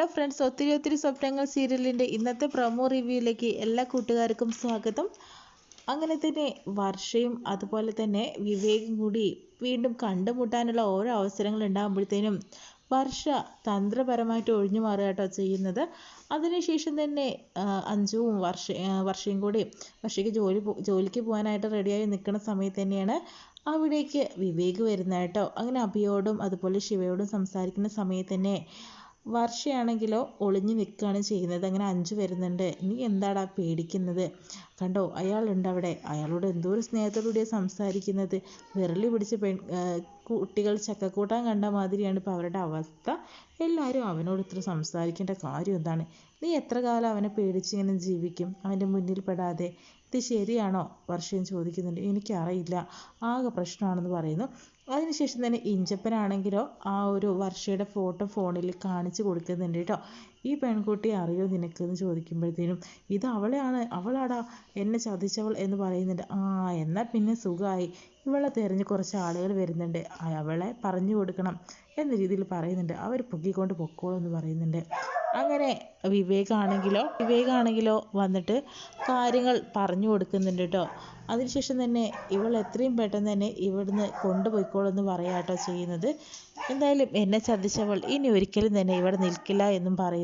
Hello friends, ഒത്തിരി സ്വപ്നങ്ങൾ സീരിയലിൻ്റെ ഇന്നത്തെ പ്രൊമോ റിവ്യൂയിലേക്ക് എല്ലാ കൂട്ടുകാർക്കും സ്വാഗതം. അങ്ങനെ തന്നെ വർഷയും അതുപോലെ തന്നെ വിവേകും കൂടി വീണ്ടും കണ്ടുമുട്ടാനുള്ള ഓരോ അവസരങ്ങൾ ഉണ്ടാകുമ്പോഴത്തേനും വർഷ തന്ത്രപരമായിട്ട് ഒഴിഞ്ഞു മാറുക കേട്ടോ ചെയ്യുന്നത്. അതിനുശേഷം തന്നെ അഞ്ജുവും വർഷയും കൂടി വർഷയ്ക്ക് ജോലിക്ക് പോകാനായിട്ട് റെഡിയായി നിൽക്കുന്ന സമയത്ത് തന്നെയാണ് അവിടേക്ക് വിവേക് വരുന്നത് കേട്ടോ. അങ്ങനെ അഭിയോടും അതുപോലെ ശിവയോടും സംസാരിക്കുന്ന സമയത്ത് തന്നെ വർഷയാണെങ്കിലോ ഒളിഞ്ഞു നിൽക്കുകയാണ് ചെയ്യുന്നത്. അങ്ങനെ അഞ്ചു വരുന്നുണ്ട്. നീ എന്താടാ പേടിക്കുന്നത്? കണ്ടോ, അയാളുണ്ട് അവിടെ. അയാളോട് എന്തോ ഒരു സ്നേഹത്തോടുകൂടിയാണ് സംസാരിക്കുന്നത്. വിരളി പിടിച്ച് കുട്ടികൾ ചക്കക്കൂട്ടാൻ കണ്ട മാതിരിയാണ് ഇപ്പോൾ അവരുടെ അവസ്ഥ. എല്ലാവരും അവനോട് ഇത്ര സംസാരിക്കേണ്ട കാര്യം എന്താണ്? നീ എത്ര കാലം അവനെ പേടിച്ചിങ്ങനെ ജീവിക്കും, അവൻ്റെ മുന്നിൽ പെടാതെ? ഇത് ശരിയാണോ? വർഷയും ചോദിക്കുന്നുണ്ട്. എനിക്കറിയില്ല, ആകെ പ്രശ്നമാണെന്ന് പറയുന്നു. അതിനുശേഷം തന്നെ ഇഞ്ചപ്പനാണെങ്കിലോ ആ ഒരു വർഷയുടെ ഫോട്ടോ ഫോണിൽ കാണിച്ചു കൊടുക്കുന്നുണ്ട് കേട്ടോ. ഈ പെൺകുട്ടിയെ അറിയോ നിനക്കെന്ന് ചോദിക്കുമ്പോഴത്തേനും ഇത് അവളാടാ എന്നെ ചതിച്ചവൾ എന്ന് പറയുന്നുണ്ട്. എന്നാൽ പിന്നെ സുഖമായി, ഇവളെ തിരഞ്ഞ് കുറച്ച് ആളുകൾ വരുന്നുണ്ട്, അവളെ പറഞ്ഞു കൊടുക്കണം എന്ന രീതിയിൽ പറയുന്നുണ്ട്. അവർ പൊക്കിക്കൊണ്ട് പൊക്കോളൂ എന്ന് പറയുന്നുണ്ട്. അങ്ങനെ വിവേകാണെങ്കിലോ വന്നിട്ട് കാര്യങ്ങൾ പറഞ്ഞു കൊടുക്കുന്നുണ്ട് കേട്ടോ. അതിനുശേഷം തന്നെ ഇവൾ എത്രയും പെട്ടെന്ന് തന്നെ ഇവിടുന്ന് കൊണ്ടുപോയിക്കോളെന്ന് പറയാട്ടോ ചെയ്യുന്നത്. എന്തായാലും എന്നെ ചതിച്ചവൾ ഇനി ഒരിക്കലും തന്നെ ഇവിടെ നിൽക്കില്ല എന്നും പറയുന്നു.